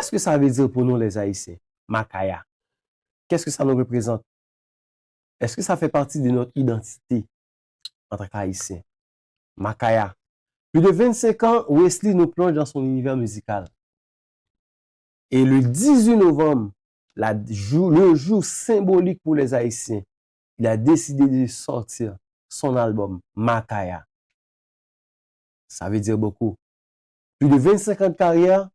qu'est-ce que ça veut dire pour nous les Haïtiens? Makaya. Qu'est-ce que ça nous représente? Est-ce que ça fait partie de notre identité en tant qu'Haïtien? Makaya. Plus de 25 ans, Wesley nous plonge dans son univers musical. Et le 18 novembre, le jour symbolique pour les Haïtiens, il a décidé de sortir son album Makaya. Ça veut dire beaucoup. Plus de 25 ans de carrière,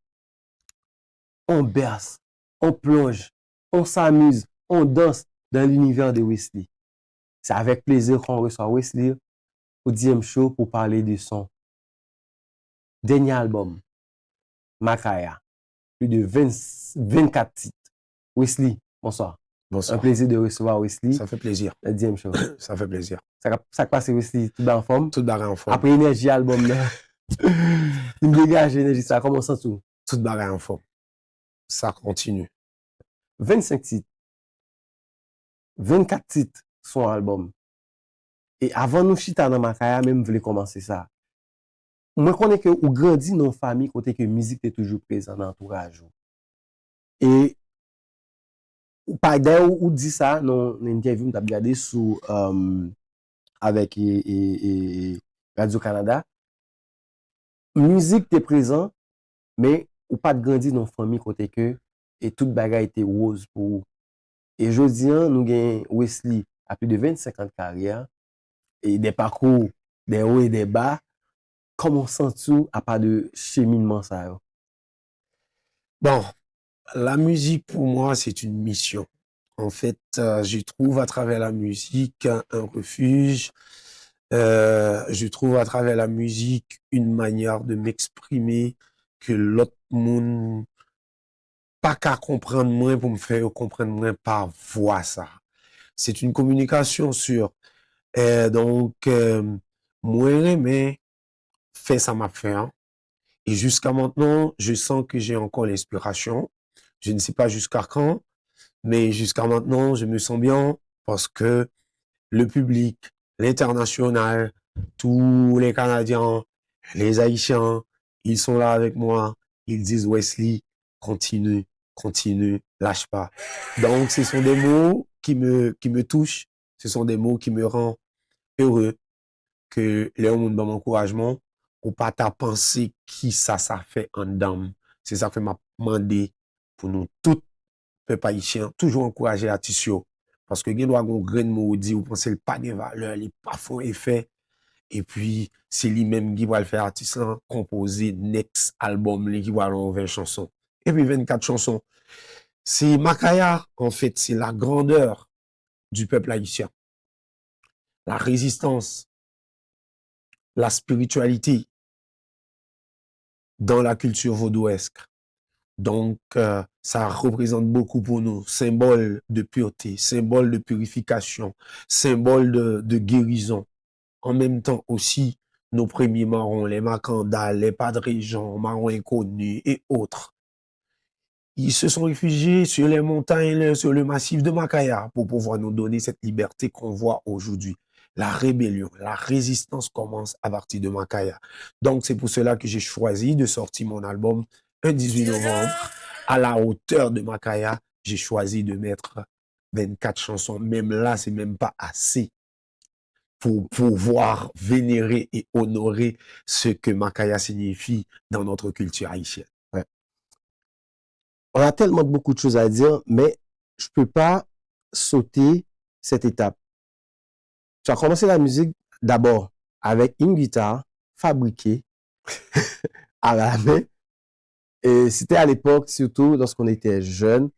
on berce, on plonge, on s'amuse, on danse dans l'univers de Wesley. C'est avec plaisir qu'on reçoit Wesley au 10e show pour parler de son dernier album, Makaya. Plus de 24 titres. Wesley, bonsoir. Bonsoir. Un plaisir de recevoir Wesley. Ça fait plaisir. Le 10e show. Ça fait plaisir. Ça passe Wesley, tout en forme. Tout barré en forme. Après énergie album là. Il me dégage l'énergie, ça commence en tout. Tout barré en forme. Ça continue. 25 titres. 24 titres son album. Et avant nous chita dans Makaya, même voulait commencer ça. Moi connais que ou grandi dans famille côté que musique est toujours présent dans l'entourage. Et par d'ailleurs ou dit ça dans l'interview que regardé sous avec Radio Canada. Musique est présent mais ou pas de grandi dans famille côté que et toute bagarre était rose pour et jodi nous gagne Wesley à plus de 25 ans de carrière et des parcours des hauts et des bas. Comment sens-tu à pas de cheminement ça? Bon, la musique pour moi c'est une mission. En fait, je trouve à travers la musique un refuge. Je trouve à travers la musique une manière de m'exprimer que l'autre monde pas qu'à comprendre moins pour me faire comprendre moins par voix ça. C'est une communication sur moi mais fait ça m'a fait hein. Et jusqu'à maintenant, je sens que j'ai encore l'inspiration. Je ne sais pas jusqu'à quand, mais jusqu'à maintenant, je me sens bien parce que le public, l'international, tous les Canadiens, les Haïtiens, ils sont là avec moi. Ils disent Wesley, continue, continue, lâche pas. Donc, ce sont des mots qui me touchent. Ce sont des mots qui me rendent heureux que les gens donnent encouragement ou pas ta pensée qui ça fait en dame. C'est ça que m'a demandé pour nous tous, peuple haïtien, toujours encourager à tissio. Parce que gen doit gon grain de maudit ou penser le pas de valeur, il pas font effet. Et puis, c'est lui-même qui va le faire artiste composer next album, qui va avoir 20 chansons. Et puis 24 chansons. C'est Makaya, en fait, c'est la grandeur du peuple haïtien. La résistance, la spiritualité dans la culture vaudouesque. Donc, ça représente beaucoup pour nous. Symbole de pureté, symbole de purification, symbole de guérison. En même temps aussi, nos premiers marrons, les Makanda, les Padre Jean, marrons inconnus et autres. Ils se sont réfugiés sur les montagnes, sur le massif de Makaya pour pouvoir nous donner cette liberté qu'on voit aujourd'hui. La rébellion, la résistance commence à partir de Makaya. Donc, c'est pour cela que j'ai choisi de sortir mon album un 18 novembre. À la hauteur de Makaya, j'ai choisi de mettre 24 chansons. Même là, c'est même pas assez pour pouvoir vénérer et honorer ce que Makaya signifie dans notre culture haïtienne. Ouais. On a tellement beaucoup de choses à dire, mais je peux pas sauter cette étape. Tu as commencé la musique d'abord avec une guitare fabriquée à la main. Et c'était à l'époque, surtout lorsqu'on était jeune.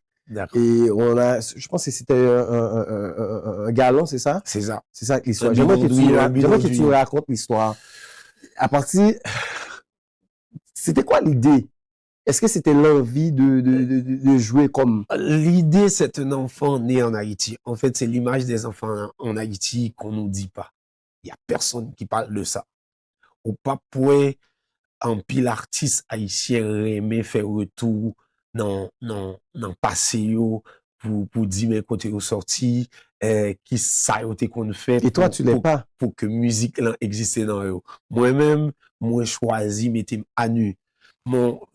Et je pense que c'était un galon, c'est ça? C'est ça. C'est ça l'histoire. J'aimerais que tu nous racontes l'histoire. À partir, c'était quoi l'idée? Est-ce que c'était l'envie de jouer comme... L'idée, c'est un enfant né en Haïti. En fait, c'est l'image des enfants en Haïti qu'on nous dit pas. Il y a personne qui parle de ça. Ou pas pour un pile artiste haïtien aimer faire retour dans passé pour dire mais côté au sorti qui ça qu'on fait et toi tu l'es pas pour que musique là existe dans eux. Moi-même moi choisi mettez à nu.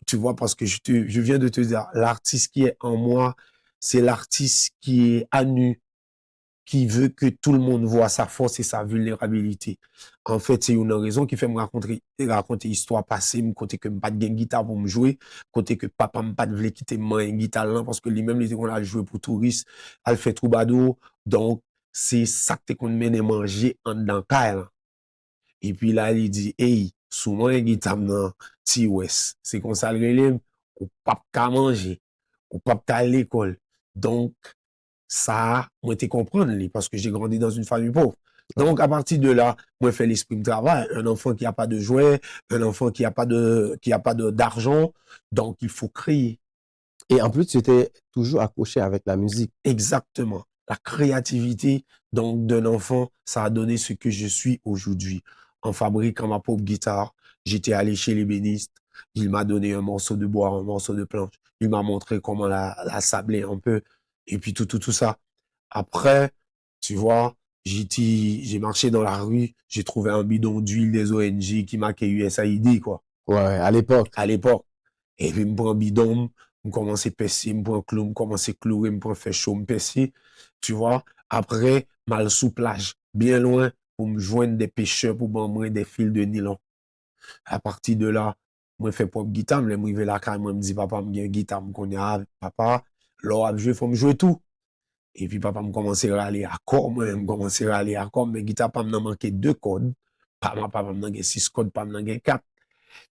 tu vois, parce que je viens de te dire, l'artiste qui est en moi, c'est l'artiste qui est à nu, qui veut que tout le monde voit sa force et sa vulnérabilité. En fait, c'est une raison qui fait me raconter histoire passée, me côté que pas de guitare pour me jouer, côté que papa me pas de voulait quitter moi une guitare là parce que lui-même il était qu'on a joué pour touriste, elle fait troubadour. Donc c'est ça que qu'on mène manger en dans Kyle. Et puis là il dit hey, souvent une guitare nan ti ouest. C'est comme ça le relève ou pas qu'à manger, ou pas qu'à l'école. Donc ça, moi, te comprendre, parce que j'ai grandi dans une famille pauvre. Donc, à partir de là, moi, je fais l'esprit de travail. Un enfant qui n'a pas de jouets, un enfant qui n'a pas d'argent. Donc, il faut créer. Et en plus, tu étais toujours accroché avec la musique. Exactement. La créativité, donc, d'un enfant, ça a donné ce que je suis aujourd'hui. En fabriquant ma propre guitare, j'étais allé chez l'ébéniste. Il m'a donné un morceau de bois, un morceau de planche. Il m'a montré comment la sabler un peu. Et puis, tout ça. Après, tu vois, j'ai marché dans la rue, j'ai trouvé un bidon d'huile des ONG qui marquait USAID, quoi, Ouais, à l'époque. à l'époque. Et puis, me prends un bidon, me commence à percer, me prends un clou, me commence à clouer, me prends faire chaud, me percer, tu vois. Après, mal sous plage, bien loin, pour me joindre des pêcheurs, pour m'emmener des fils de nylon. À partir de là, moi, fais propre guitare, me arrive la caille, moi, me dit, papa, me une guitare, me connais, papa, là, je faut me jouer tout. Et puis, papa me commençait à aller à corps, moi, me commençait à aller à corps, mais guitare, pas me manquer 2 cordes. Papa me manquer 6 cordes, pas me manquer 4.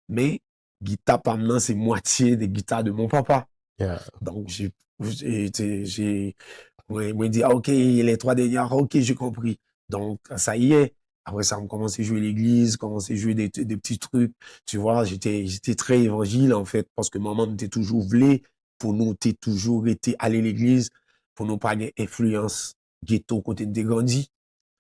Mais, guitare, pas me c'est moitié des guitares de mon papa. Yeah. Donc, moi, dit, ah, ok, les 3 dernières, ok, j'ai compris. Donc, ça y est. Après ça, on commençait à jouer l'église, commençait à jouer des petits trucs. Tu vois, j'étais très évangile, en fait, parce que maman m'était toujours voulu, pour nous, t'es toujours été aller à l'église, pour nous pas une influence ghetto côté de grandi.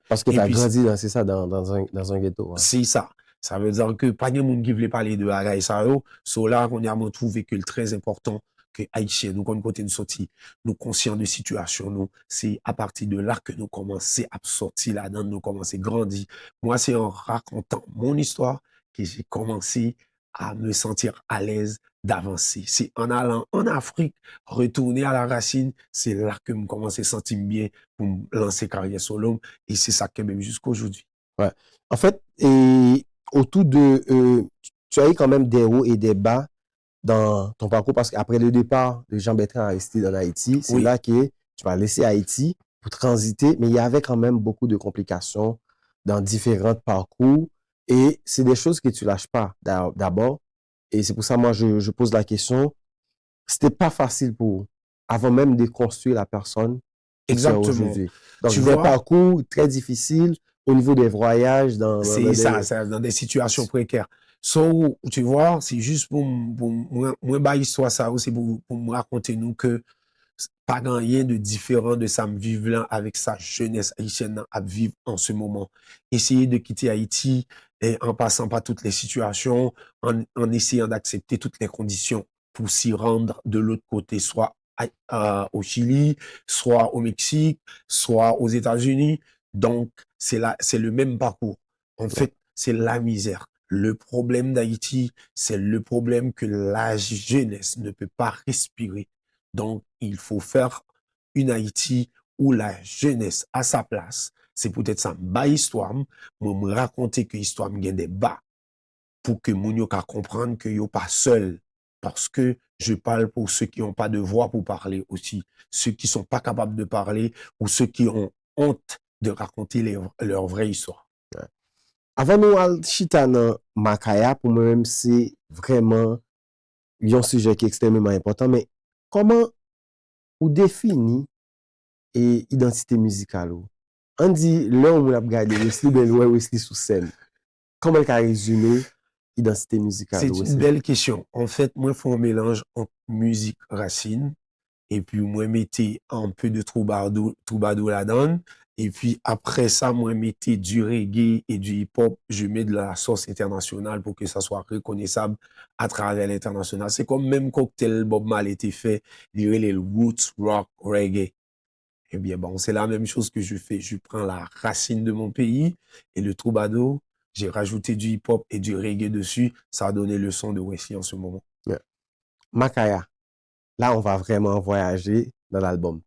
Parce que Et tu as puis, grandi, c'est ça, dans un ghetto. Ouais. c'est ça. Ça veut dire que pas de monde qui voulait parler de bagaille ça yo. So là, on a trouvé que le très important que Haïtiens, nous, comme côté de sortie, nous conscients de situation, nous, c'est à partir de là que nous commençons à sortir là-dedans, nous commençons à grandir. Moi, c'est en racontant mon histoire que j'ai commencé à me sentir à l'aise d'avancer. C'est en allant en Afrique, retourner à la racine, c'est là que je commence à sentir bien pour me lancer carrière solo. Et c'est ça que même jusqu'à aujourd'hui. Ouais. En fait, et autour de, tu as eu quand même des hauts et des bas dans ton parcours parce qu'après le départ de Jean-Bertrand Aristide en Haïti, c'est Oui, là que tu vas laisser Haïti pour transiter, mais il y avait quand même beaucoup de complications dans différents parcours et c'est des choses que tu lâches pas d'abord. Et c'est pour ça, moi, je pose la question. C'était pas facile pour, avant même de construire la personne que tu es exactement. aujourd'hui. Tu Donc, des vois, parcours très difficiles au niveau des voyages, c'est ça, ça, dans des situations précaires. So, tu vois, c'est juste pour moi, bah, histoire ça, c'est pour me raconter nous que pas rien de différent de ça me vivre là avec sa jeunesse haïtienne à vivre en ce moment. Essayer de quitter Haïti et en passant par toutes les situations, en essayant d'accepter toutes les conditions pour s'y rendre de l'autre côté, soit au Chili, soit au Mexique, soit aux États-Unis. Donc, c'est le même parcours. En fait, c'est la misère. Le problème d'Haïti, c'est le problème que la jeunesse ne peut pas respirer. Donc, il faut faire une Haïti où la jeunesse a sa place. C'est peut-être ça, ma histoire, moi me raconter que l'histoire me gagne des bas pour que moun yo ka comprendre que yo pas seul. Parce que je parle pour ceux qui n'ont pas de voix pour parler aussi. Ceux qui sont pas capables de parler ou ceux qui ont honte de raconter leur vraie histoire. avant nous al chita dans Makaya, pour moi-même, c'est vraiment un sujet qui est extrêmement important. Mais comment on définit et identité musicale? On dit, là, on a regardé Wesley, ben ouais, Wesley sous scène. Comment elle a résumé identité musicale, C'est une Wesley? belle question. En fait, moi, faut un mélange entre musique racine et puis moi, mettez un peu de troubadour là-dedans. Et puis après ça, moi, mettez du reggae et du hip-hop. Je mets de la sauce internationale pour que ça soit reconnaissable à travers l'international. C'est comme même cocktail Bob Marley était fait, les roots rock reggae. Eh bien, bon, c'est la même chose que je fais. Je prends la racine de mon pays et le troubadour. J'ai rajouté du hip-hop et du reggae dessus. Ça a donné le son de Wesley en ce moment. Makaya, là, on va vraiment voyager dans l'album.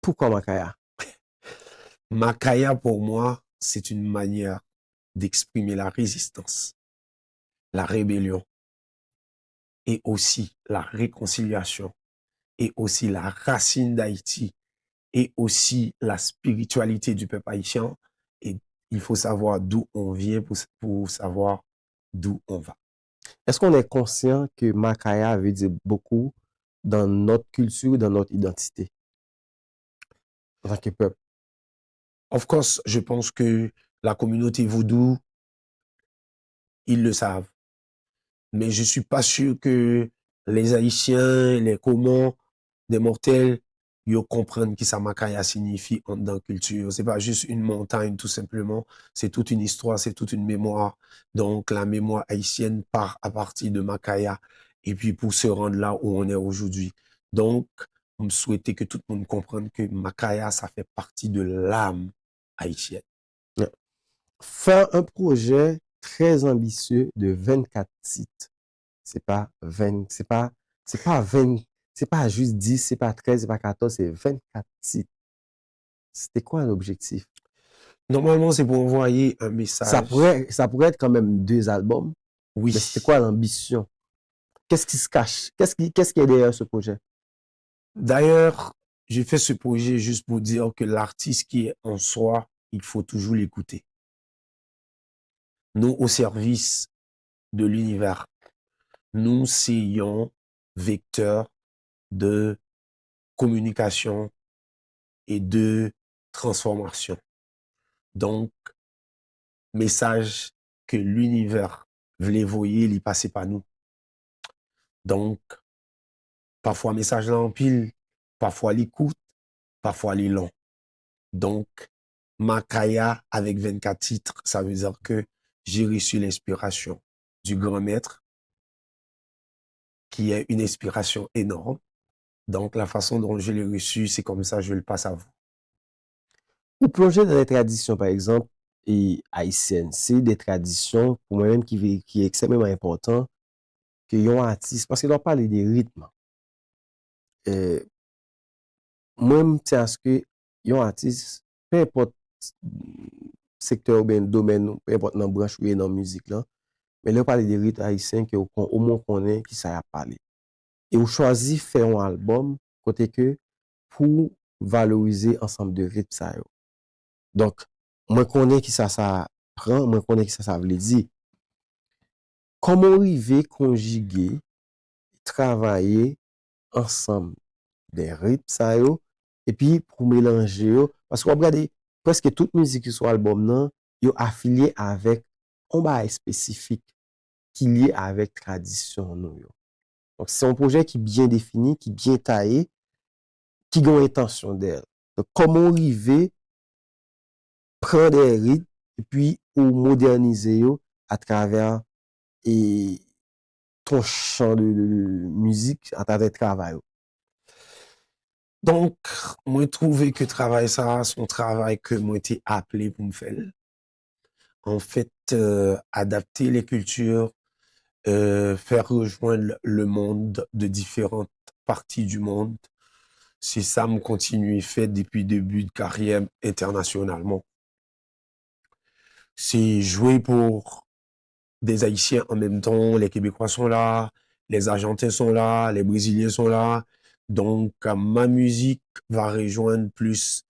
Pourquoi Makaya? Makaya, pour moi, c'est une manière d'exprimer la résistance, la rébellion et aussi la réconciliation et aussi la racine d'Haïti et aussi la spiritualité du peuple haïtien. Et il faut savoir d'où on vient pour savoir d'où on va. Est-ce qu'on est conscient que Makaya veut dire beaucoup dans notre culture, dans notre identité, en tant que peuple? Of course, je pense que la communauté vaudou, ils le savent. Mais je suis pas sûr que les Haïtiens, les communs, des mortels, ils comprennent qui ça Makaya signifie dans la culture. C'est pas juste une montagne, tout simplement. C'est toute une histoire, c'est toute une mémoire. Donc, la mémoire haïtienne part à partir de Makaya. Et puis, pour se rendre là où on est aujourd'hui. Donc, on me souhaitait que tout le monde comprenne que Makaya, ça fait partie de l'âme haïtienne. Faire un projet très ambitieux de 24 titres. C'est pas 20, c'est pas 20, c'est pas juste 10, c'est pas 13, c'est pas 14, c'est 24 titres. C'était quoi l'objectif? Normalement, c'est pour envoyer un message. Ça pourrait être quand même 2 albums, Oui. mais c'était quoi l'ambition? Qu'est-ce qui se cache? Qu'est-ce qui est derrière ce projet? D'ailleurs, j'ai fait ce projet juste pour dire que l'artiste qui est en soi, il faut toujours l'écouter. Nous, au service de l'univers, nous soyons vecteurs de communication et de transformation. Donc, message que l'univers voulait voyer, il passait par nous. Donc, parfois message là en pile, parfois l'écoute, parfois les long. Donc, Makaya avec 24 titres, ça veut dire que j'ai reçu l'inspiration du grand maître, qui est une inspiration énorme. Donc, la façon dont je l'ai reçu, c'est comme ça, je le passe à vous. Ou plonger dans les traditions, par exemple, et haïtiennes, c'est des traditions, pour moi-même, qui est extrêmement important, que yon artiste, parce qu'il doit parler des rythmes. Moi-même, c'est à ce que yon artiste, peu importe secteur ou bien domaine, peu importe dans branche ou dans musique là, mais là, parler des rythmes haïtiens que au moins connaît qui ça a parlé. Et on choisit faire un album côté que pour valoriser ensemble de rythmes ça yo. Donc, moi connais qui ça prend, moi connais qui ça veut dire. Comment arriver conjuguer, travailler ensemble des rythmes ça yo et puis pour mélanger yo parce qu'on regarde presque toute musique qui sur album nan yo affilié avec un bail spécifique qui lié avec tradition nous yo. Donc c'est un projet qui est bien défini, qui est bien taillé, qui a une intention d'elle. Donc comment arriver prendre des rythmes et puis ou moderniser yo à travers et ton champ de musique à travers le travail. Donc, moi, trouvé que travail ça, son travail que moi été appelé pour me faire. En fait, adapter les cultures, faire rejoindre le monde de différentes parties du monde. C'est ça me continue fait depuis début de carrière internationalement. C'est jouer pour des Haïtiens en même temps, les Québécois sont là, les Argentins sont là, les Brésiliens sont là. Donc, ma musique va rejoindre plus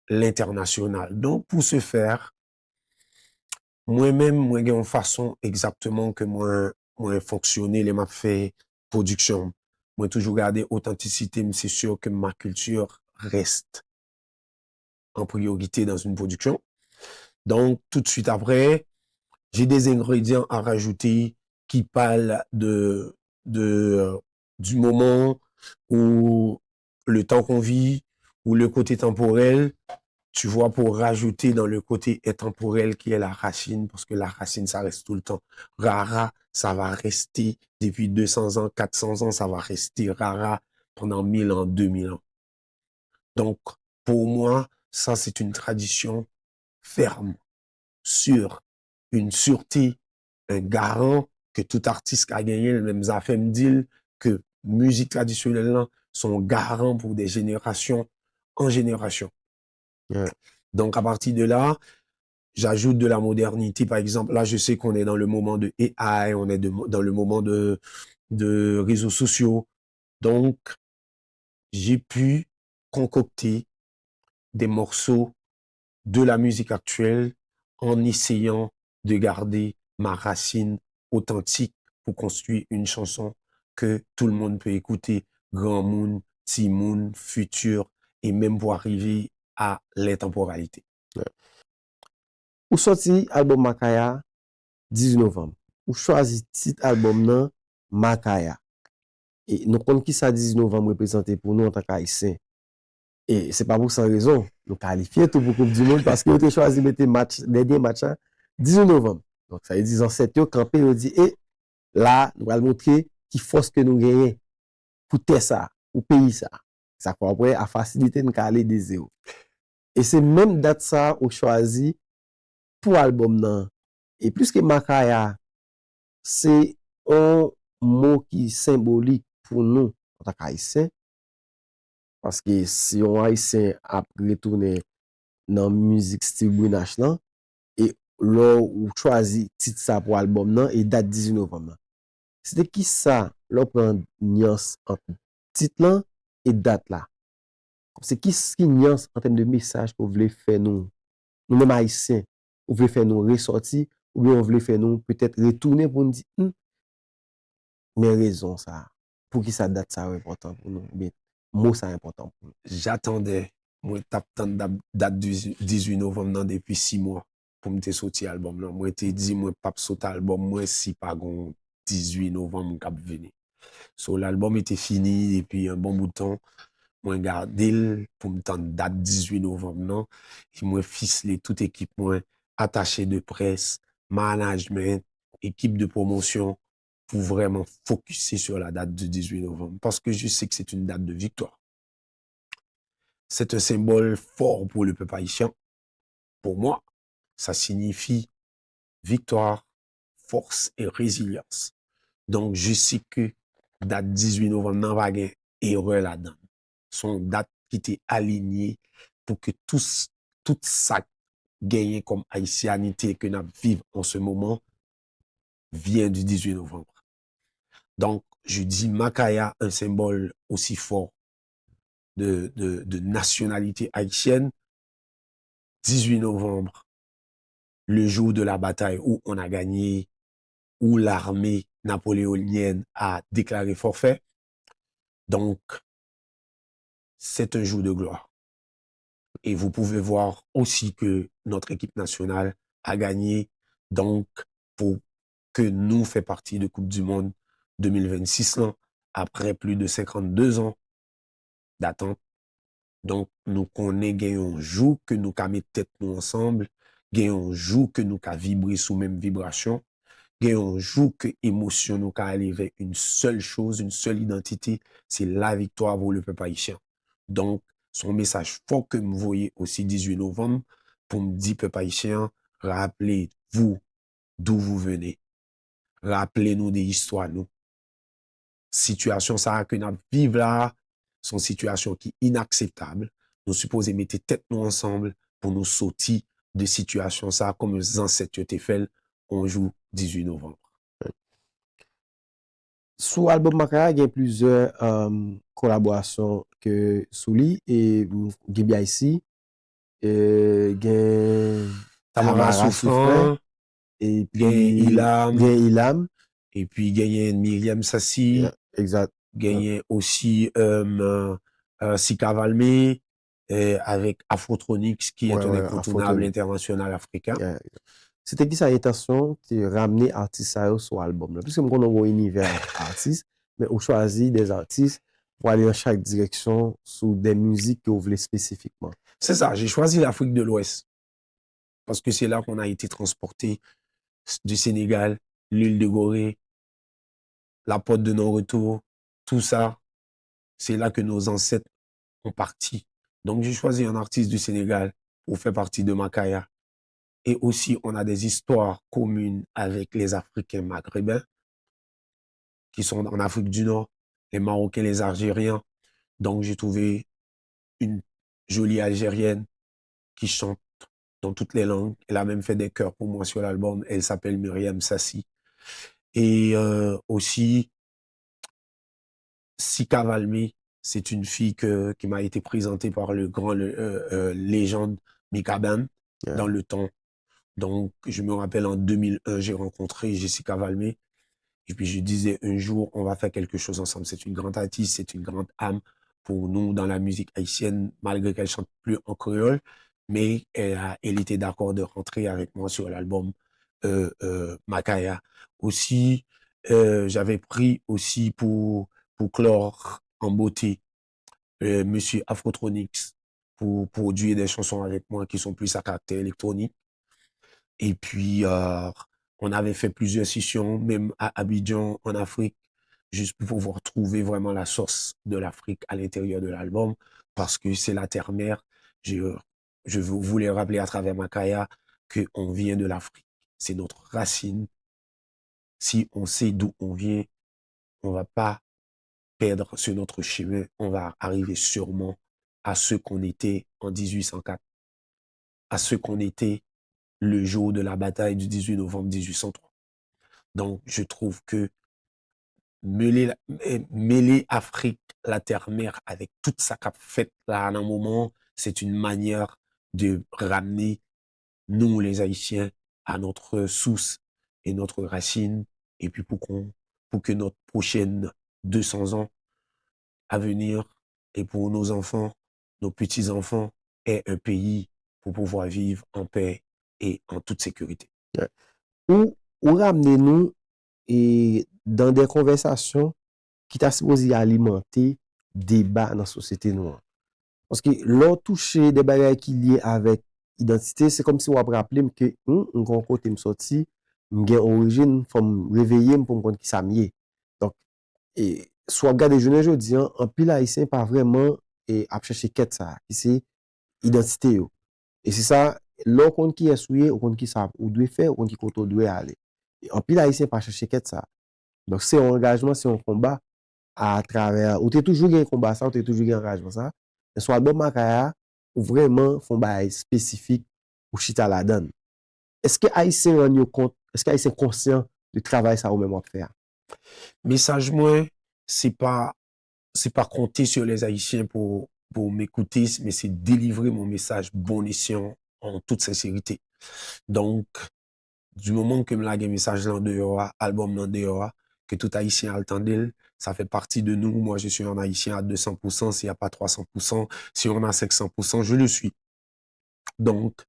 l'international. Donc, pour ce faire, moi-même, moi, j'ai une façon exactement que moi fonctionner, les m'a fait production. Moi, toujours garder authenticité, mais c'est sûr que ma culture reste en priorité dans une production. Donc, tout de suite après, j'ai des ingrédients à rajouter qui parlent du moment où le temps qu'on vit, ou le côté temporel, tu vois, pour rajouter dans le côté intemporel qui est la racine, parce que la racine, ça reste tout le temps. Rara, ça va rester depuis 200 ans, 400 ans, ça va rester rara pendant 1000 ans, 2000 ans. Donc, pour moi, ça, c'est une tradition ferme, sûre, une sûreté, un garant que tout artiste qui a gagné le même affaire me dit que musique traditionnelle là, sont garants pour des générations en génération. Ouais. Donc, à partir de là, j'ajoute de la modernité. Par exemple, là, je sais qu'on est dans le moment de AI, on est dans le moment de réseaux sociaux. Donc, j'ai pu concocter des morceaux de la musique actuelle en essayant de garder ma racine authentique pour construire une chanson que tout le monde peut écouter, grand monde, petit monde, futur, et même pour arriver à l'intemporalité. Ou sorti album Makaya 18 novembre. Ou choisi titre album nan Makaya. Et nous connaissons qui ça 18 novembre représenté pour nous en tant qu'haïtiens. Et c'est pas pour sans raison. Nous qualifions tout pour Coupe du Monde parce que nous avons choisi de mettre match, dernier match 18 novembre. Donc ça veut dire en 7 yo campé, on dit, et là, nous allons montrer qui force que nous gagnons pour faire ça, pour payer ça. Ça quoi après, à faciliter nous aller des zéros. Et c'est même date ça, on choisi pour l'album nan. Et plus que Makaya, c'est un mot qui est symbolique pour nous en tant qu'haïtiens. Parce que si on haïtien a retourné dans la musique style Brinache nan, et là ou choisi titre ça pour l'album nan, et date 18 novembre. C'était qui ça, là prend nuance entre titre là et date là. C'est qui nuance en termes de message qu'on voulait faire nous, nous-mêmes haïtiens, on voulait faire nous ressortir, ou bien on voulait faire nous peut-être retourner pour nous dire, mais raison ça, pour qui ça date ça est important pour nous, mais mot ça est important pour nous. J'attendais, moi, date du 18 novembre nan depuis 6 mois pour me sortir album là. Moi, te dit, moi, pas sortir album, moi, si pas gon 18 novembre cap venu. So, l'album était fini depuis un bon bout de temps. Moi, gardé pour me tendre date 18 novembre non. Et moi, ficelé toute équipe, moi, attaché de presse, management, équipe de promotion, pour vraiment focuser sur la date du 18 novembre. Parce que je sais que c'est une date de victoire. C'est un symbole fort pour le peuple haïtien. Pour moi, ça signifie victoire, force et résilience. Donc, je sais que date 18 novembre, nan va gen erreur là-dedans. Son date qui était alignée pour que tout ça gagné comme haïtianité que nous vivons en ce moment vient du 18 novembre. Donc, je dis Makaya, un symbole aussi fort de nationalité haïtienne. 18 novembre, le jour de la bataille où on a gagné, où l'armée napoléonienne a déclaré forfait. Donc, c'est un jour de gloire. Et vous pouvez voir aussi que notre équipe nationale a gagné, donc, pour que nous fait partie de Coupe du Monde 2026, là, après plus de 52 ans d'attente. Donc, nous connaissons un jour que nous avons mis tête nous ensemble, un jour que nous avons vibré sous même vibration, un jour que émotion nous avons aller vers une seule chose, une seule identité, c'est la victoire pour le peuple haïtien. Donc, son message fort que vous voyez aussi 18 novembre, pour me dire, peuple haïtien, rappelez-vous d'où vous venez. Rappelez-nous des histoires, nous. Situation ça que nous vivons là, sont situations qui sont inacceptables. Nous supposons mettre tête nous ensemble pour nous sortir de situations ça, comme les ancêtres ont fait, on joue 18 novembre. Sous l'album Makaya, il y a plusieurs collaborations que sous lui et Gibi ici, il y a Tamara Souffrant, et puis Ilam, et puis il y a Myriam Sassi, yeah, exact. Il y a aussi Sika Valmé, avec Afrotronics, qui est un incontournable international africain. Yeah. C'était qui sa intention de ramener artistes sur l'album? Puisque nous avons un univers artiste, mais on choisit des artistes pour aller dans chaque direction sous des musiques que vous voulez spécifiquement. C'est ça, j'ai choisi l'Afrique de l'Ouest. Parce que c'est là qu'on a été transporté du Sénégal, l'île de Gorée, la porte de non-retour, tout ça. C'est là que nos ancêtres ont parti. Donc, j'ai choisi un artiste du Sénégal pour faire partie de Makaya. Et aussi, on a des histoires communes avec les Africains maghrébins. qui sont en Afrique du Nord, les Marocains, les Algériens. Donc, j'ai trouvé une jolie Algérienne qui chante dans toutes les langues. Elle a même fait des chœurs pour moi sur l'album. Elle s'appelle Myriam Sassi. Et aussi, Sika Valmy, c'est une fille qui m'a été présentée par le grand légende Mika Ben dans le temps. Donc, je me rappelle en 2001, j'ai rencontré Jessica Valmy. Et puis, je disais, un jour, on va faire quelque chose ensemble. C'est une grande artiste, c'est une grande âme pour nous dans la musique haïtienne, malgré qu'elle chante plus en créole. Mais elle était d'accord de rentrer avec moi sur l'album Makaya. Aussi, j'avais pris aussi pour clore en beauté Monsieur Afrotronics pour produire des chansons avec moi qui sont plus à caractère électronique. Et puis, on avait fait plusieurs sessions, même à Abidjan, en Afrique, juste pour pouvoir trouver vraiment la source de l'Afrique à l'intérieur de l'album, parce que c'est la terre-mère. Je voulais rappeler à travers Makaya qu'on vient de l'Afrique. C'est notre racine. Si on sait d'où on vient, on va pas perdre sur notre chemin. On va arriver sûrement à ce qu'on était en 1804, à ce qu'on était le jour de la bataille du 18 novembre 1803. Donc, je trouve que mêler Afrique, la terre-mère, avec toute sa cap faite là, à un moment, c'est une manière de ramener, nous, les Haïtiens, à notre source et notre racine, et puis pour que notre prochaine 200 ans à venir, et pour nos enfants, nos petits-enfants, aient un pays pour pouvoir vivre en paix et en toute sécurité. Ouais. Ou ramener nous et dans des conversations qui t'a supposé alimenter débat dans la société noire. Parce que l'on touche des bagages qui liés avec identité, c'est comme si on rappelé que un grand côté me sorti, m'gen origine, faut me réveiller pour me comprendre qui ça m'y est. Donc et soit regarder jeune aujourd'hui, en pile haïtien pas vraiment et à chercher quête ça, qui c'est identité yo. Et c'est ça, l'on compte qui est souillé, on compte qui ça ou doit faire, on compte qui côté doit aller. Et en pile haïtien pas chercher quête ça. Donc c'est un engagement, c'est un combat à travers, ou t'es toujours un combat ça, ou t'es toujours un engagement ça. Mais soit album Makaya, ou vraiment font bail spécifique ou chita la donne. Est-ce que haïtien rend yo compte, est-ce que haïtien conscient du travail ça ou même à faire? Message moi, c'est pas compter sur les Haïtiens pour m'écouter, mais c'est délivrer mon message bon escient en toute sincérité. Donc, du moment que me lage message là dehors, album là dehors, que tout Haïtien attendait, ça fait partie de nous. Moi, je suis un Haïtien à 200%, s'il n'y a pas 300%, si on a 500%, je le suis. Donc,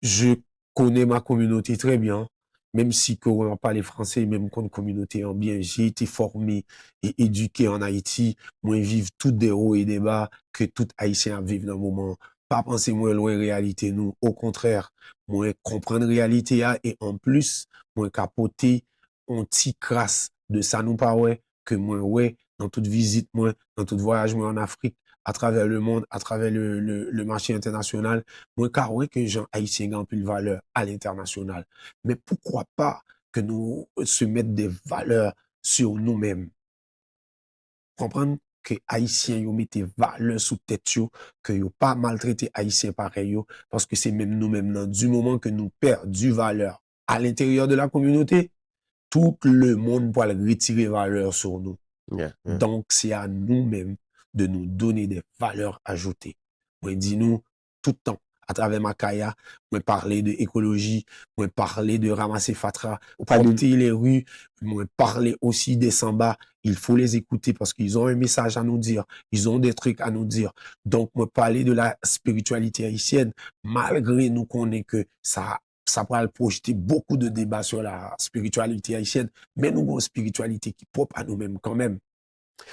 je connais ma communauté très bien, même si on n'a pas les Français, même qu'on communauté en bien. J'ai été formé et éduqué en Haïti. Moi, vivre tout des hauts et des bas que tout Haïtien a vivre dans le moment. Pas penser moins loin réalité, nous. Au contraire, moi, comprendre réalité et en plus, moi, capoter, on t'y crasse de ça nous pas ouais, que moi, ouais, dans toute visite, moi, dans tout voyage, moi, en Afrique, à travers le monde, à travers le marché international, moi, car ouais, que les gens haïtiens gagnent plus de valeur à l'international. Mais pourquoi pas que nous se mettre des valeurs sur nous-mêmes? Comprendre que haïtiens yo mette valeur sous tête yo, que yo pas maltraité haïtiens pareil yo, parce que c'est même nous-mêmes là, du moment que nous perdons du valeur à l'intérieur de la communauté, tout le monde pourra retirer valeur sur nous. Yeah, yeah. Donc, c'est à nous-mêmes de nous donner des valeurs ajoutées. Moi, dis-nous tout le temps, à travers Makaya, moi, parler de écologie, moi, parler de ramasser fatra, Ou pas de, propter les rues, moi, parler aussi des samba. Il faut les écouter parce qu'ils ont un message à nous dire. Ils ont des trucs à nous dire. Donc, moi, parler de la spiritualité haïtienne, malgré nous qu'on est que ça va projeter beaucoup de débats sur la spiritualité haïtienne, mais nous avons une spiritualité qui est propre à nous-mêmes quand même.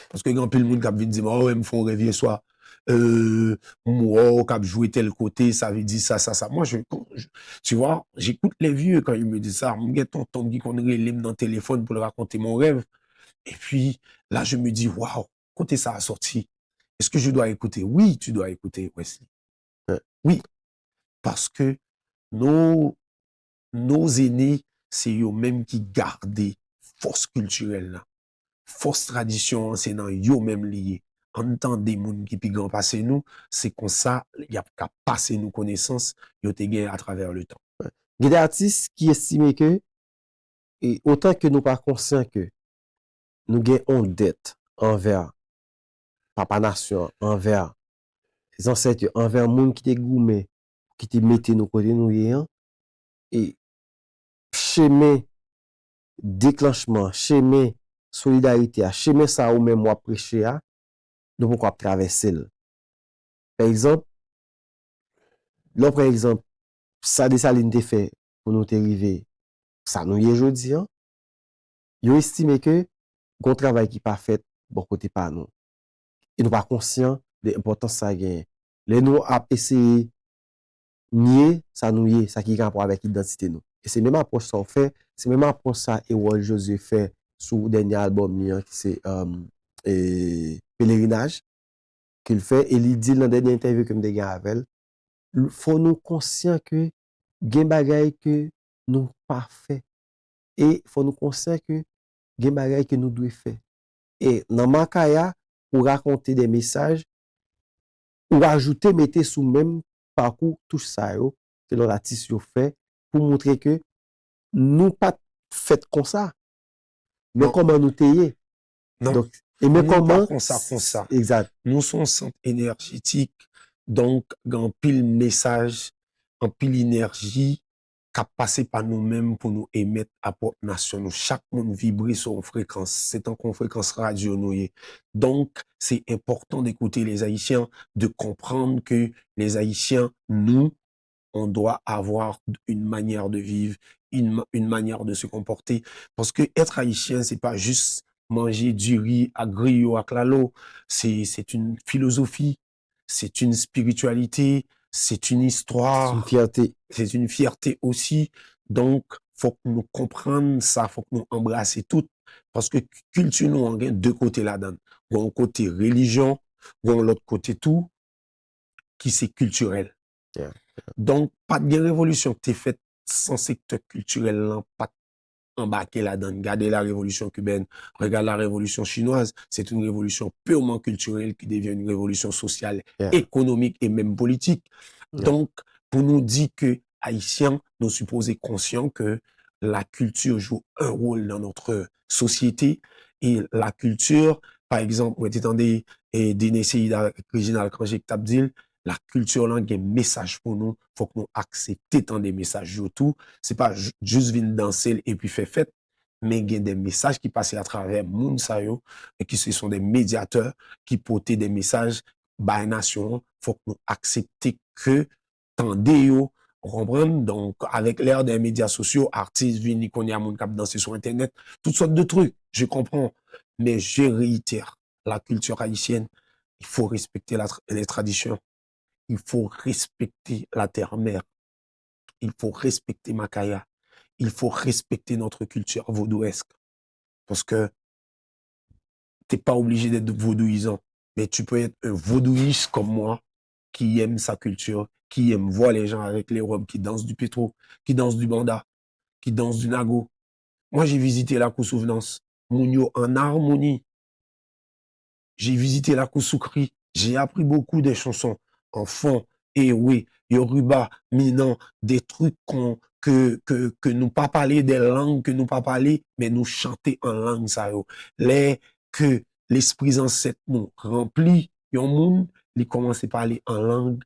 Parce que grand pile monde qui vient dire, oh, ouais, me font rêver soit, moi, qui joué tel côté, ça veut dire ça, ça, ça. Moi, tu vois, j'écoute les vieux quand ils me disent ça. Je me tonton qui qu'on relève dans le téléphone pour leur raconter mon rêve. Et puis, là, je me dis, waouh, côté ça a sorti. Est-ce que je dois écouter? Oui, tu dois écouter, Wesley. Oui, parce que nos aînés, c'est eux-mêmes qui gardent force culturelle là. fausse tradition, c'est dans yo même lié. En temps des moun qui pi grand passé nous, c'est comme ça, y a qu'à passer nous connaissances, yo te gain à travers le temps. Il y a des artistes qui estiment que, et autant que nous pas conscients que nous avons une dette envers Papa Nation, envers les ancêtres, envers le monde qui te goumé, qui te mette nous côté nous yéant, et chemin déclenchement, chemin solidarité, chemin ça ou même moi prêcher, nous pouvons traverser. Par exemple, là, par exemple, ça Dessalines te fait pour nous arriver, ça nous y est aujourd'hui, ils estiment que un travail qui pas fait, bon côté pas nous. Et nous pas conscients de l'importance ça gagne. Les nous a essayé nier ça nous y est, ça qui a rapport avec l'identité nous. Et c'est même approche ça fait, c'est même approche ça et Walt José fait sous dernier album qui c'est Pèlerinage qu'il fait et il dit dans dernière interview que me gagné avec elle, faut nous conscient que gen bagay que nous pas fait et faut nous conscient que gen bagay que nous doit faire. Et dans Makaya pour raconter des messages ou rajouter mettez sous même parcours tout ça yo que l'artiste yo fait pour montrer que nous pas fait comme ça mais Non. comment nous tailler. Non. Donc et mais Nous comment pas comme ça. exact. Nous sommes centre énergétique, donc en pile message, en pile énergie, qu'a passé par nous-mêmes pour nous émettre à porte nation. Chaque monde vibre sur une fréquence. C'est en fréquence radio nous. Donc, c'est important d'écouter les Haïtiens, de comprendre que les Haïtiens, nous, on doit avoir une manière de vivre, une manière de se comporter. Parce que être haïtien, c'est pas juste manger du riz à griot à clalo. C'est une philosophie, c'est une spiritualité, c'est une C'est une histoire, fierté. c'est une fierté aussi. Donc, faut que nous comprenions ça, faut que nous embrassions tout. Parce que culture, nous, on a deux côtés là-dedans. Un côté religion, ou l'autre côté tout, qui c'est culturel. Yeah. Donc, pas de révolution que tu faite sans secteur culturel, là, pas embarqué là-dedans. Regardez la révolution cubaine, regarde la révolution chinoise. C'est une révolution purement culturelle qui devient une révolution sociale, Yeah. économique et même politique. Yeah. Donc, pour nous dire que Haïtiens, nous supposons conscients que la culture joue un rôle dans notre société et la culture, par exemple, vous attendez des essais original quand j'ai dit, la culture là, il y a un message pour nous, faut que nous acceptions tant des messages tout. C'est pas juste venir danser et puis faire fête, mais il y a des messages qui passent à travers moun sa yo, et qui ce sont des médiateurs qui portent des messages by nation. Faut que nous acceptions que tendez yo, comprendre. Donc, avec l'ère des médias sociaux, artistes, vini, qu'on y a moun kap danser sur Internet, toutes sortes de trucs, je comprends. Mais je réitère, la culture haïtienne, il faut respecter les traditions. Il faut respecter la terre-mère. Il faut respecter Makaya. Il faut respecter notre culture vaudouesque. Parce que t'es pas obligé d'être vaudouisant. Mais tu peux être un vaudouiste comme moi, qui aime sa culture, qui aime voir les gens avec les robes, qui dansent du pétro, qui dansent du banda, qui dansent du nago. Moi, j'ai visité la Souvenance. Mounio en harmonie. J'ai visité la Soukri. J'ai appris beaucoup des chansons en fond. Et oui, Yoruba, Minan, des trucs que nous pas parler des langues que nous pas parler, mais nous chanter en langue ça yo. Les que l'esprit ancêtre nous remplit, yon moun, il commence à parler en langue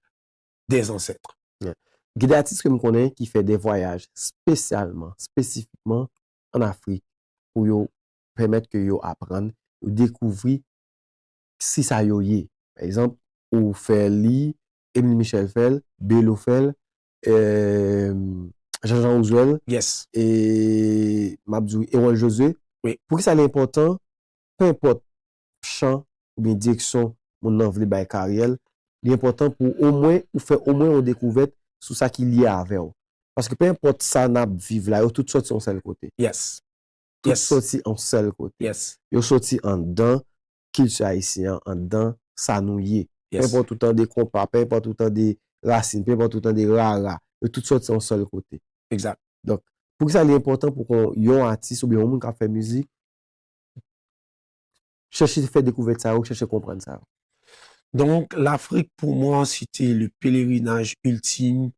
des ancêtres. Yeah. Il y a des artistes que je connais qui font des voyages spécialement, spécifiquement en Afrique pour yo permettre que yo apprendre, yo découvrir si ça yo yé. Par exemple, ou faire li, Émile Michel Fel, Bello Fel, Jean-Jean Ouzuel Yes. et Mabdou et Wal Josué. Oui. Pour que ça l'important, peu importe chant ou bien direction mon envie by carrière, l'important pour au moins ou faire au moins une découverte sur ça qui lié avec eux. Parce que peu importe ça n'a vivre là, tout sorti en seul côté. Yes. Tout Yes. sorti en seul côté. Yes. Yo sorti en dedans culture haïtien, en dedans ça nous y est. Peu Yes. importe tout le temps des compas, peu importe tout le temps des racines, peu importe tout le temps des rara, tout sorti en seul côté. Exact. Donc, pour que ça l'important pour qu'on y ait un artiste ou bien un monde qui fait musique, chercher faire découvrir ça, ou chercher comprendre ça? Donc, l'Afrique, pour moi, c'était le pèlerinage ultime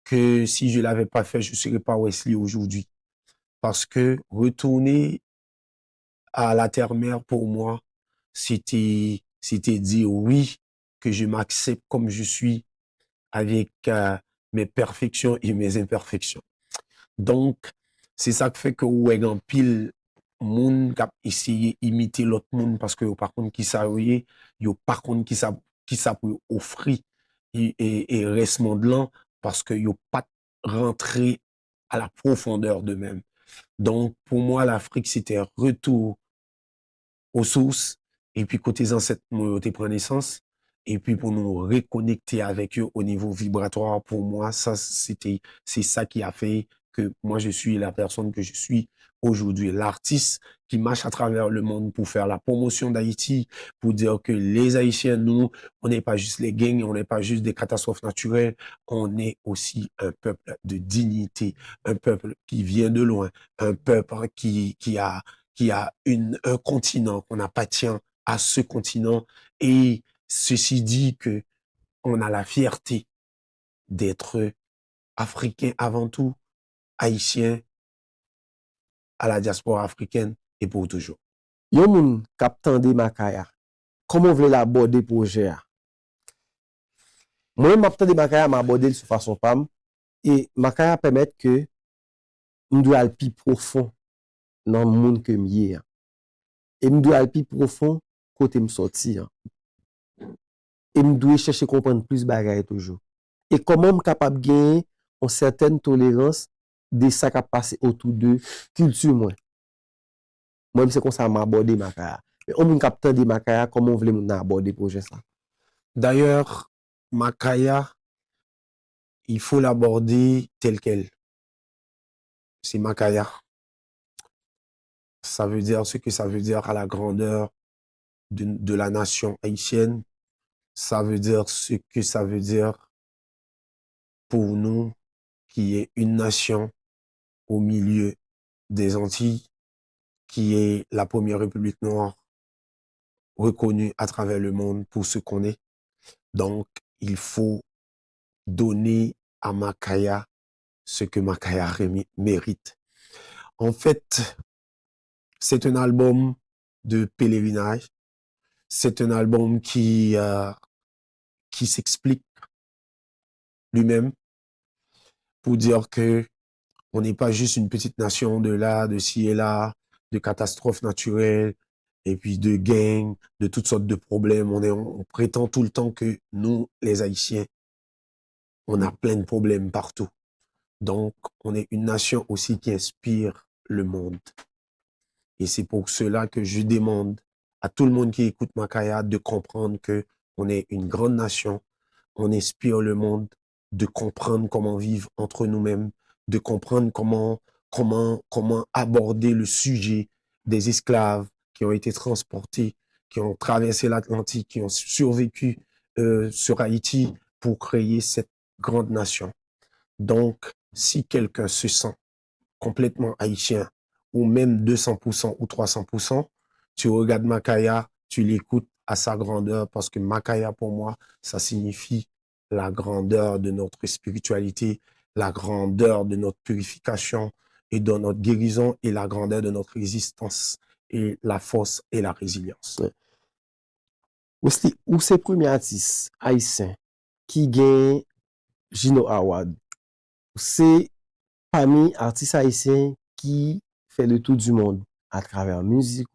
que si je l'avais pas fait, je ne serais pas Wesley aujourd'hui. Parce que retourner à la terre-mère, pour moi, c'était dire oui, que je m'accepte comme je suis avec mes perfections et mes imperfections. Donc, c'est ça qui fait que ouais, en pile, moun kap essayer imiter l'autre monde parce que par contre qui ça voyez, yo par contre qui ça peut offrir et reste monde là parce que yo pas rentré à la profondeur d'eux-mêmes. Donc, pour moi, l'Afrique, c'était un retour aux sources, et puis côté ancêtres, nous pris naissance, et puis pour nous reconnecter avec eux au niveau vibratoire, pour moi, c'est ça qui a fait que moi, je suis la personne que je suis aujourd'hui, l'artiste qui marche à travers le monde pour faire la promotion d'Haïti, pour dire que les Haïtiens, nous, on n'est pas juste les gangs, on n'est pas juste des catastrophes naturelles, on est aussi un peuple de dignité, un peuple qui vient de loin, un peuple qui a un continent, qu'on appartient à ce continent. Et ceci dit que on a la fierté d'être africain avant tout, haïtien à la diaspora africaine et pour toujours. Yon moun kap tande Makaya, comment vous l'aborder projet a? Moi, m'a tande Makaya, m'a abordé de façon pam, et Makaya permet que m'dou al pi profond dans le monde que m'yé. Et m'dou al pi profond côté m'sorti. Et m'dou chercher comprendre plus bagaille toujours. Et comment m'capable gagner une certaine tolérance de ça qui passe autour de culture moi. Moi, c'est comme ça m'a abordé Makaya. Mais on m'kap tande Makaya, comment vous voulez m'aborder aborder projet ça? D'ailleurs, Makaya, il faut l'aborder tel quel. C'est Makaya. Ça veut dire ce que ça veut dire à la grandeur de la nation haïtienne. Ça veut dire ce que ça veut dire pour nous qui est une nation au milieu des Antilles, qui est la première république noire reconnue à travers le monde pour ce qu'on est. Donc, il faut donner à Makaya ce que Makaya mérite. En fait, c'est un album de pèlerinage. C'est un album qui s'explique lui-même pour dire que on n'est pas juste une petite nation de là, de ci et là, de catastrophes naturelles, et puis de gangs, de toutes sortes de problèmes. On prétend tout le temps que nous, les Haïtiens, on a plein de problèmes partout. Donc, on est une nation aussi qui inspire le monde. Et c'est pour cela que je demande à tout le monde qui écoute Makaya de comprendre que on est une grande nation, on inspire le monde, de comprendre comment vivre entre nous-mêmes, de comprendre comment aborder le sujet des esclaves qui ont été transportés, qui ont traversé l'Atlantique, qui ont survécu sur Haïti pour créer cette grande nation. Donc, si quelqu'un se sent complètement haïtien, ou même 200% ou 300%, tu regardes Makaya, tu l'écoutes à sa grandeur, parce que Makaya, pour moi, ça signifie la grandeur de notre spiritualité, la grandeur de notre purification et de notre guérison, et la grandeur de notre résistance, et la force et la résilience. Wesley, ou c'est premier artiste haïtien qui gagne Gino Award? C'est parmi artistes haïtiens qui fait le tour du monde à travers la musique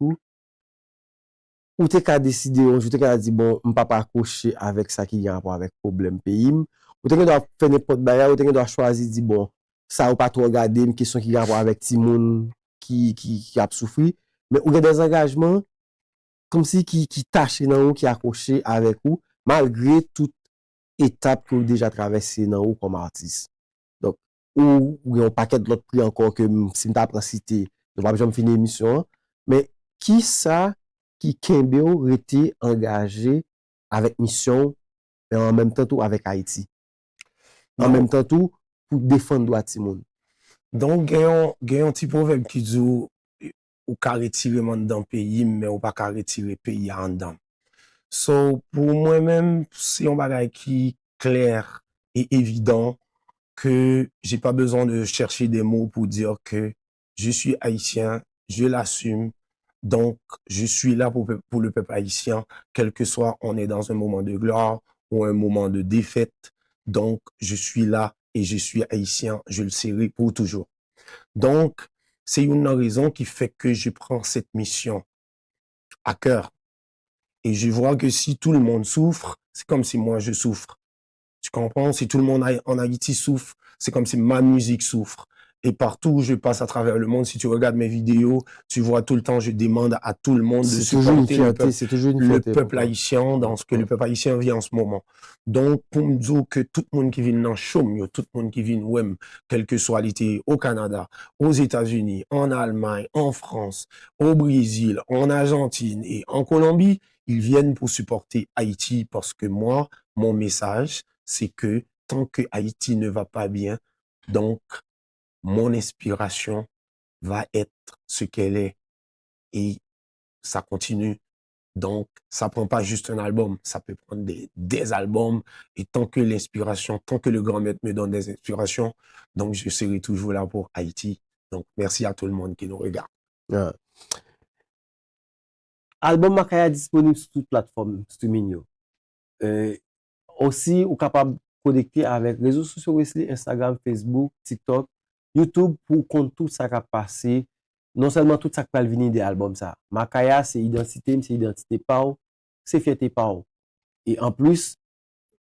ou t'es qu'à décider, ou t'es qu'à dire, bon, m'pas pas accrocher avec ça qui a rapport avec problème pays, ou t'es qu'à faire n'importe bagarre, ou t'es qu'à choisir, dire, bon, ça ou pas trop regarder, une question qui a rapport avec Timoun qui a souffert, mais ou y a des engagements comme si qui tâche dans ou, qui accroché avec ou, malgré toute étape que vous déjà traversé dans ou comme artiste. Donc, ou y a un paquet de l'autre prix encore que si m'ta pas cité, je vais jamais finir l'émission, mais qui ça qui kembe ou rete engagé avec mission et en même temps tout avec Haïti. En même temps tout pour défendre droit Timoun. Donc, il y a un petit proverbe qui dit ou ka retire man dans pays, mais ou pas ka retire pays en dedans. So, pour moi-même, c'est un bagage qui clair et évident que j'ai pas besoin de chercher des mots pour dire que je suis haïtien, je l'assume. Donc, je suis là pour le peuple haïtien, quel que soit on est dans un moment de gloire ou un moment de défaite. Donc, je suis là et je suis haïtien, je le serai pour toujours. Donc, c'est une raison qui fait que je prends cette mission à cœur. Et je vois que si tout le monde souffre, c'est comme si moi je souffre. Tu comprends? Si tout le monde en Haïti souffre, c'est comme si ma musique souffre. Et partout où je passe à travers le monde, si tu regardes mes vidéos, tu vois tout le temps, je demande à tout le monde de C'est toujours une supporter fierté, c'est toujours une le fierté pour peuple toi. haïtien dans ce que le peuple haïtien vit en ce moment. Donc, pour me dire que tout le monde qui vit dans le chôme, tout le monde qui vit ouem, quel que soit l'été, au Canada, aux États-Unis, en Allemagne, en France, au Brésil, en Argentine et en Colombie, ils viennent pour supporter Haïti parce que moi, mon message, c'est que tant que Haïti ne va pas bien, donc mon inspiration va être ce qu'elle est et ça continue. Donc, ça prend pas juste un album, ça peut prendre des albums et tant que l'inspiration, tant que le grand maître me donne des inspirations, donc je serai toujours là pour Haïti. Donc, merci à tout le monde qui nous regarde. Yeah. Album Makaya disponible sur toute plateforme streaming yo. Aussi, ou capable de connecter avec les réseaux sociaux Wesley, Instagram, Facebook, TikTok, YouTube pour compte tout ça qui a passé. Non seulement tout ça qui va venir des albums ça. Makaya, c'est identité pa ou, c'est fierté pa ou. Et en plus,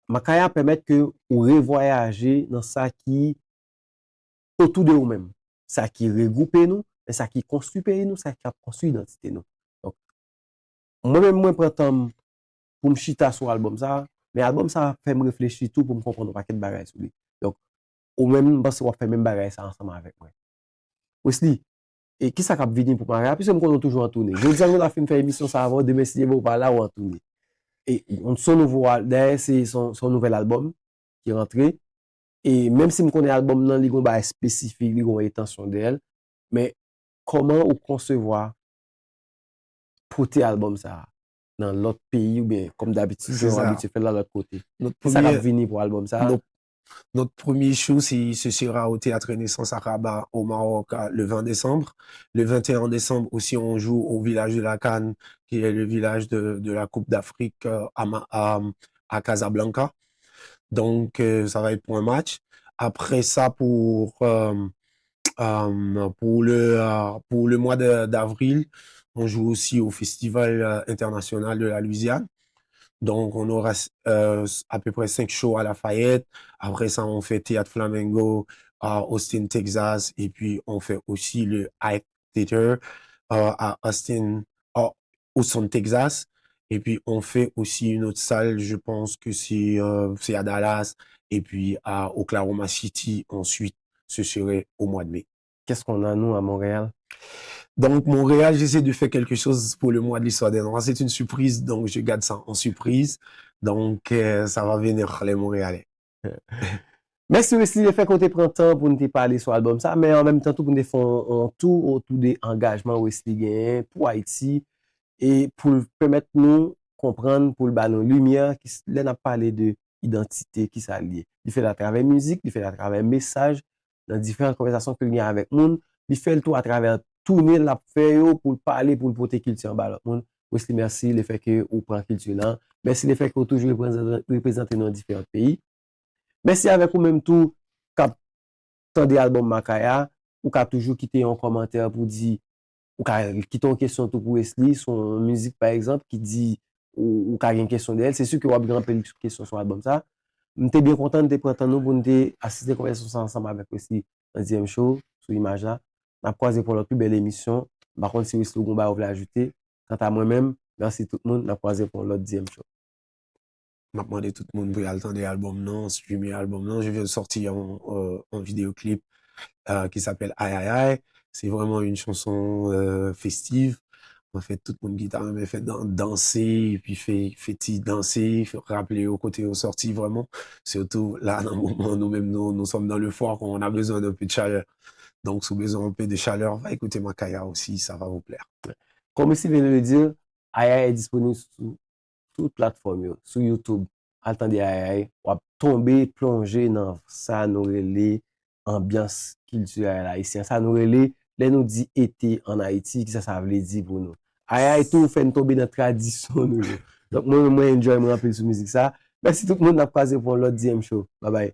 Makaya permet que ou revoyager dans ça qui autour de vous-même. Ça qui regroupe nous, et ça qui construit pays nous, ça qui a construit l'identité nous. Donc, moi-même, moi, prends temps pour me chita sur l'album ça, mais l'album ça fait me réfléchir tout pour me comprendre un paquet de bagages sur lui. Donc, ou même, parce qu'on fait même bagages ça ensemble avec moi. Wesley, et qui ça cap venir pour parler? Puisque nous connaissons toujours en tournée. Je dis que nous avons fait une émission ça avant, demain si vous parler ou en tournée. Et son nouveau, d'ailleurs, c'est son nouvel album qui est rentré. Et même si je connais l'album, non, il y a un spécifique, il y a une intention d'elle. Mais comment on concevoir porter l'album ça dans l'autre pays ou bien comme d'habitude, C'est on ça. habitué faire de l'autre côté. Notre C'est ça qui va premier, venir pour l'album ça. notre premier show, ce sera au Théâtre Renaissance à Rabat, au Maroc, le 20 décembre. Le 21 décembre aussi, on joue au village de la Cannes, qui est le village de la Coupe d'Afrique à Casablanca. Donc, ça va être pour un match. Après ça, pour le mois d'avril, on joue aussi au Festival international de la Louisiane. Donc, on aura à peu près 5 shows à Lafayette. Après ça, on fait Théâtre Flamingo à Austin, Texas. Et puis, on fait aussi le Hype Theater à Austin, Texas. Et puis, on fait aussi une autre salle, je pense que c'est à Dallas. Et puis, à Oklahoma City, ensuite, ce serait au mois de mai. Qu'est-ce qu'on a, nous, à Montréal? Donc, Montréal, j'essaie de faire quelque chose pour le mois de l'histoire des Noirs. C'est une surprise, donc je garde ça en surprise. Donc, ça va venir, les Montréalais. Merci Wesley, le fait qu'on te prend temps pour nous parler sur l'album ça, mais en même temps, tout pour nous faire un tour autour des engagements Wesley gagne pour Haïti et pour permettre nous comprendre, pour le ballon lumière, qui là n'a parlé de identité qui s'allie. Il fait à travers musique, il fait à travers message, dans différentes conversations que il y a avec nous, il fait le tour à travers tourner la fait pour parler, pour le porter culture en ballon monde. Wesley, merci le fait que vous prenez culture là. Merci le fait que vous toujours représentez dans différents pays. Merci avec vous même tout, cap des albums Makaya, ou cap toujours quitter un commentaire pour dire, ou quitter une question tout pour Wesley, son musique par exemple, qui dit, ou une question d'elle, c'est sûr que vous avez une question sur l'album ça. Je suis bien content de prendre nous pour nous assister à la conversation ensemble avec Wesley dans le deuxième show, sur l'image là. On a croisé pour notre plus belle émission. Par contre, si Wesley Gomba vous voulez ajouter, quant à moi-même, merci tout le monde, on a croisé pour notre deuxième show. M'a demandé tout le monde pour attendre l'album, non, streamer l'album, non. Je viens de sortir un vidéoclip qui s'appelle Aïe Aïe Aïe. C'est vraiment une chanson festive. En fait, tout le monde qui t'a fait danser, et puis fait danser, fait rappeler au côté aux sorties, vraiment. Surtout là, dans le moment, nous-mêmes, nous sommes dans le fort, on a besoin d'un peu de chaleur. Donc, si vous avez besoin un peu de chaleur, va écouter Makaya aussi, ça va vous plaire. Comme ici vient de le dire, Aya est disponible sur toute plateforme, sur YouTube. Attendez Aya, ou à tomber, plonger dans ça, nous relais ambiance culturelle haïtienne. Ça nous relais, là nous dit été en Haïti, ça veut dire pour nous. Aya est tout fait tomber dans la tradition. Nous. Donc, moi, enjoy, moi, un peu sur musique ça. Merci tout le monde, on a passé pour l'autre 10e show. Bye bye.